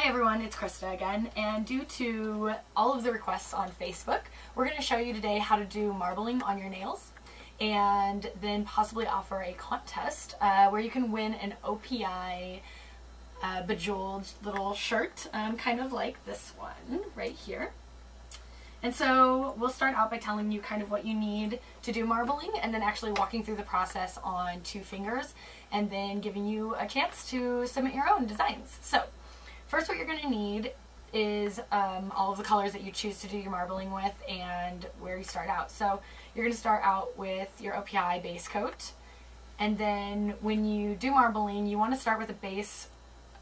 Hi everyone, it's Krista again, and due to all of the requests on Facebook, we're going to show you today how to do marbling on your nails and then possibly offer a contest where you can win an OPI bejeweled little shirt, kind of like this one right here. And so we'll start out by telling you kind of what you need to do marbling and then actually walking through the process on 2 fingers and then giving you a chance to submit your own designs. So first what you're going to need is all of the colors that you choose to do your marbling with and where you start out. So you're going to start out with your OPI base coat, and then when you do marbling you want to start with a base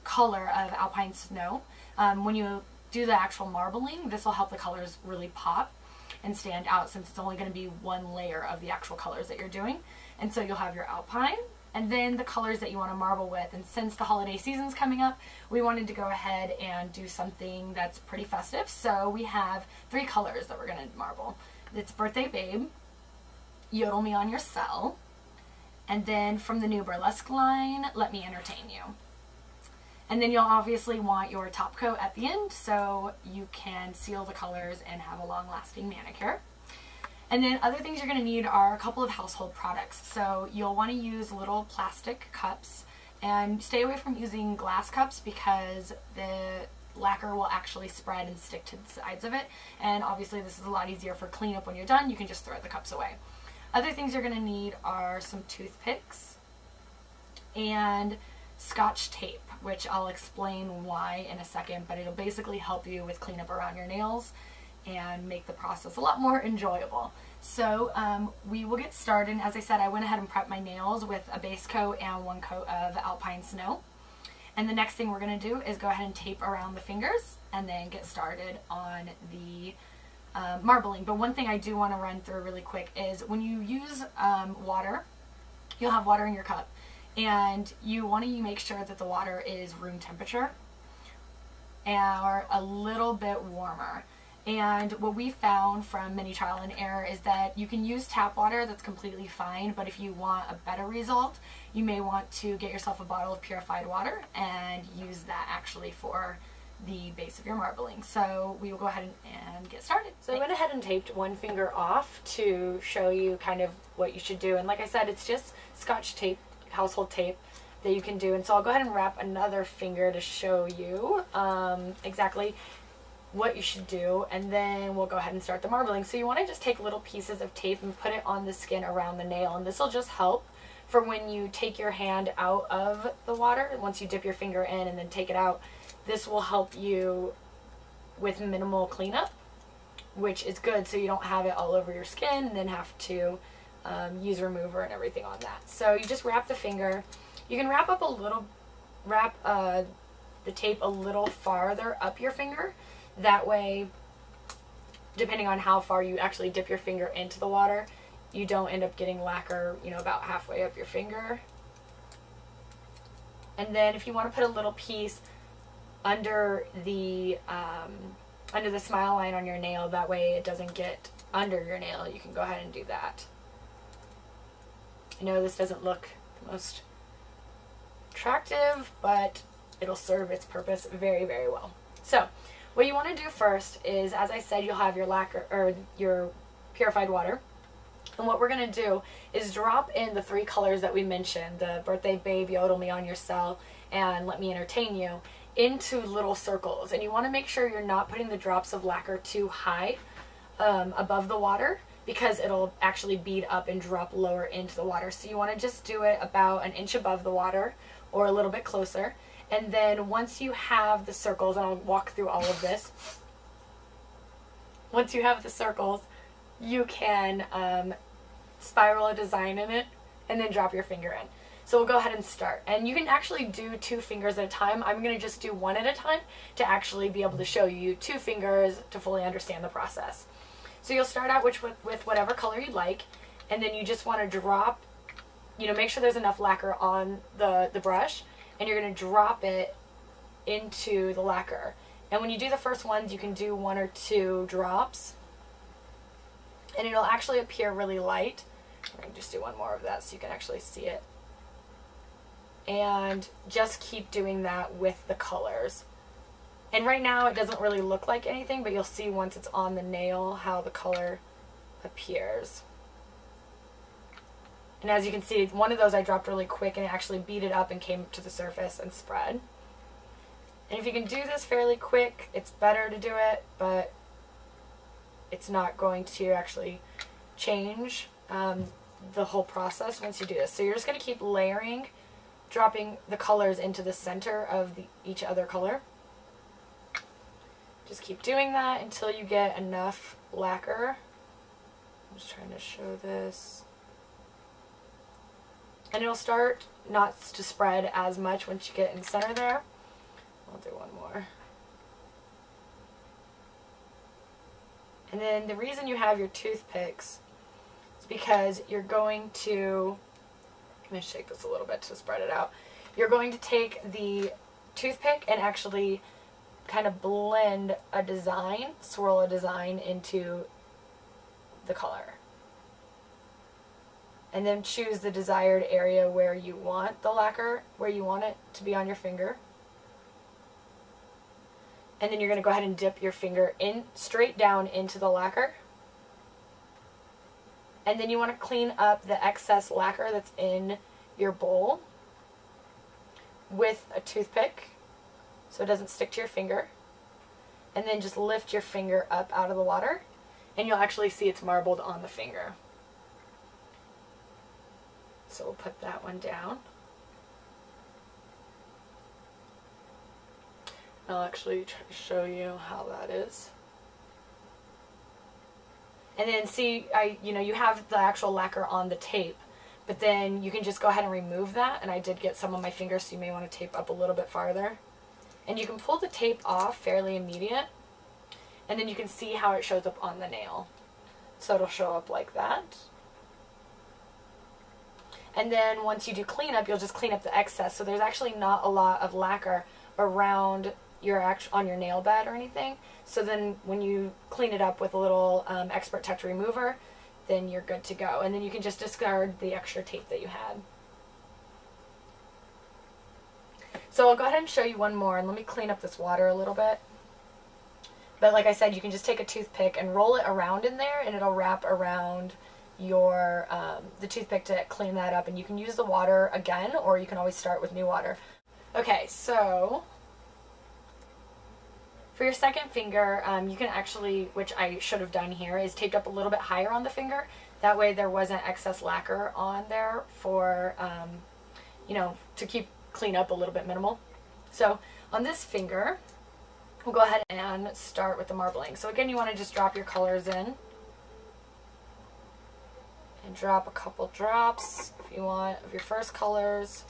color of Alpine Snow. When you do the actual marbling, this will help the colors really pop and stand out since it's only going to be one layer of the actual colors that you're doing. And so you'll have your Alpine and then the colors that you want to marble with. And since the holiday season's coming up, we wanted to go ahead and do something that's pretty festive. So we have 3 colors that we're going to marble. It's Birthday Babe, Yodel Me on Your Cell, and then from the new Burlesque line, Let Me Entertain You. And then you'll obviously want your top coat at the end so you can seal the colors and have a long-lasting manicure. And then other things you're going to need are a couple of household products. So you'll want to use little plastic cups and stay away from using glass cups because the lacquer will actually spread and stick to the sides of it. And obviously this is a lot easier for cleanup when you're done. You can just throw the cups away. Other things you're going to need are some toothpicks and Scotch tape, which I'll explain why in a second, but it'll basically help you with cleanup around your nails and make the process a lot more enjoyable. So we will get started. As I said, I went ahead and prepped my nails with a base coat and 1 coat of Alpine Snow. And the next thing we're going to do is go ahead and tape around the fingers and then get started on the marbling. But one thing I do want to run through really quick is when you use water, you'll have water in your cup. And you want to make sure that the water is room temperature or a little bit warmer. And what we found from many trial and error is that you can use tap water, that's completely fine, but if you want a better result, you may want to get yourself a bottle of purified water and use that actually for the base of your marbling. So we will go ahead and get started. So I went ahead and taped 1 finger off to show you kind of what you should do. And like I said, it's just Scotch tape, household tape that you can do. And so I'll go ahead and wrap another finger to show you exactly what you should do, and then we'll go ahead and start the marbling. So you want to just take little pieces of tape and put it on the skin around the nail, and this will just help for when you take your hand out of the water. Once you dip your finger in and then take it out, this will help you with minimal cleanup, which is good so you don't have it all over your skin and then have to use remover and everything on that. So you just wrap the finger. You can wrap the tape a little farther up your finger. That way, depending on how far you actually dip your finger into the water, you don't end up getting lacquer, you know, about halfway up your finger. And then if you want to put a little piece under the smile line on your nail, that way it doesn't get under your nail, you can go ahead and do that. I know this doesn't look the most attractive, but it'll serve its purpose very, very well. So what you want to do first is, as I said, you'll have your lacquer or your purified water. And what we're going to do is drop in the 3 colors that we mentioned, the Birthday Babe, Yodel Me on Your Cell, and Let Me Entertain You, into little circles. And you want to make sure you're not putting the drops of lacquer too high above the water, because it'll actually bead up and drop lower into the water. So you want to just do it about 1 inch above the water or a little bit closer. And then once you have the circles, and I'll walk through all of this, once you have the circles, you can spiral a design in it and then drop your finger in. So we'll go ahead and start. And you can actually do 2 fingers at a time. I'm going to just do 1 at a time to actually be able to show you 2 fingers to fully understand the process. So you'll start out with whatever color you'd like, and then you just want to drop, you know, make sure there's enough lacquer on the brush, and you're going to drop it into the lacquer. And when you do the first ones, you can do 1 or 2 drops, and it'll actually appear really light. I'm going to just do 1 more of that so you can actually see it. And just keep doing that with the colors. And right now it doesn't really look like anything, but you'll see once it's on the nail how the color appears. And as you can see, one of those I dropped really quick and it actually beat it up and came to the surface and spread. And if you can do this fairly quick, it's better to do it, but it's not going to actually change the whole process once you do this. So you're just going to keep layering, dropping the colors into the center of each other color. Just keep doing that until you get enough lacquer. I'm just trying to show this. And it'll start not to spread as much once you get in the center there. I'll do one more. And then the reason you have your toothpicks is because you're going to, I'm going to shake this a little bit to spread it out. You're going to take the toothpick and actually kind of blend a design, swirl a design into the color. And then choose the desired area where you want the lacquer, where you want it to be on your finger. And then you're going to go ahead and dip your finger in straight down into the lacquer. And then you want to clean up the excess lacquer that's in your bowl with a toothpick so it doesn't stick to your finger. And then just lift your finger up out of the water and you'll actually see it's marbled on the finger. So we'll put that one down. I'll actually try to show you how that is. And then see, you have the actual lacquer on the tape, but then you can just go ahead and remove that. And I did get some on my fingers, so you may want to tape up a little bit farther. And you can pull the tape off fairly immediate, and then you can see how it shows up on the nail. So it'll show up like that. And then once you do cleanup, you'll just clean up the excess. So there's actually not a lot of lacquer around on your nail bed or anything. So then when you clean it up with a little Expert Touch remover, then you're good to go. And then you can just discard the extra tape that you had. So I'll go ahead and show you one more, and let me clean up this water a little bit. But like I said, you can just take a toothpick and roll it around in there, and it'll wrap around your the toothpick to clean that up. And you can use the water again, or you can always start with new water. Okay, so for your second finger, you can actually, which I should have done here, is taped up a little bit higher on the finger. That way there wasn't excess lacquer on there for, to keep clean up a little bit minimal. So on this finger, we'll go ahead and start with the marbling. So again, you want to just drop your colors in. And drop a couple drops, if you want, of your first colors.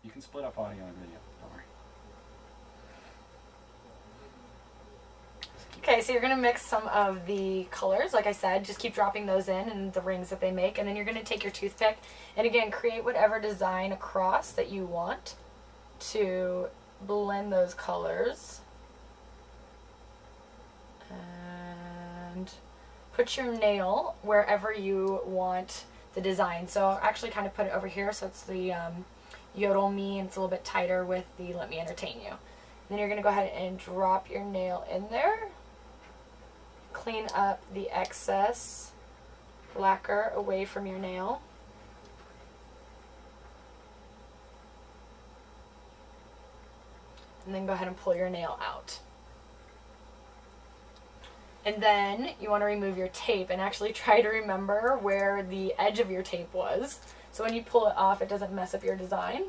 You can split up audio and video, don't worry. Okay, so you're going to mix some of the colors, like I said, just keep dropping those in and the rings that they make, and then you're going to take your toothpick and again create whatever design across that you want to blend those colors. And put your nail wherever you want the design. So I'll actually kind of put it over here so it's the Yodel Me, and it's a little bit tighter with the Let Me Entertain You. And then you're going to go ahead and drop your nail in there. Clean up the excess lacquer away from your nail. And then go ahead and pull your nail out. And then you want to remove your tape and actually try to remember where the edge of your tape was. So when you pull it off, it doesn't mess up your design.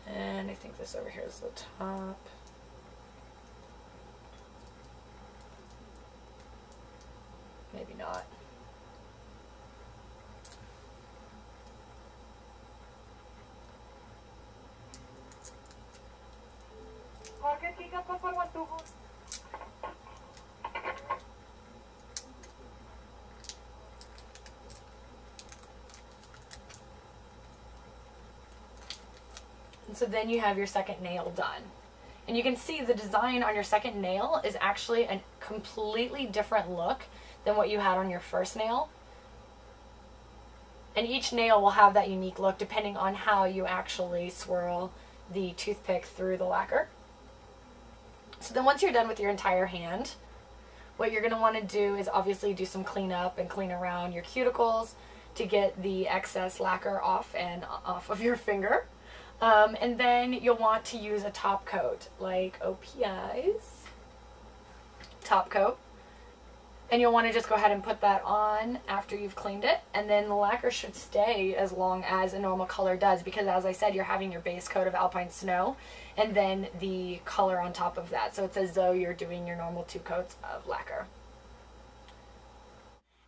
And I think this over here is the top. Maybe not. And so then you have your second nail done. And you can see the design on your second nail is actually a completely different look than what you had on your first nail. And each nail will have that unique look depending on how you actually swirl the toothpick through the lacquer. So then once you're done with your entire hand, what you're going to want to do is obviously do some cleanup and clean around your cuticles to get the excess lacquer off of your finger. And then you'll want to use a top coat, like OPI's top coat. And you'll want to just go ahead and put that on after you've cleaned it. And then the lacquer should stay as long as a normal color does, because as I said, you're having your base coat of alpine snow and then the color on top of that. So it's as though you're doing your normal 2 coats of lacquer.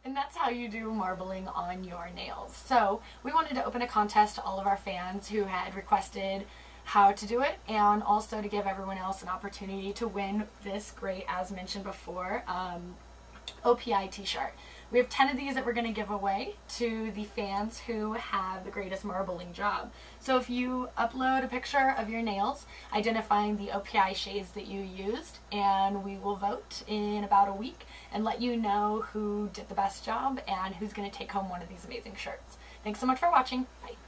And that's how you do marbling on your nails. So we wanted to open a contest to all of our fans who had requested how to do it, and also to give everyone else an opportunity to win this great, as mentioned before, OPI t-shirt. We have 10 of these that we're going to give away to the fans who have the greatest marbling job. So if you upload a picture of your nails identifying the OPI shades that you used, and we will vote in about a week and let you know who did the best job and who's going to take home one of these amazing shirts. Thanks so much for watching. Bye.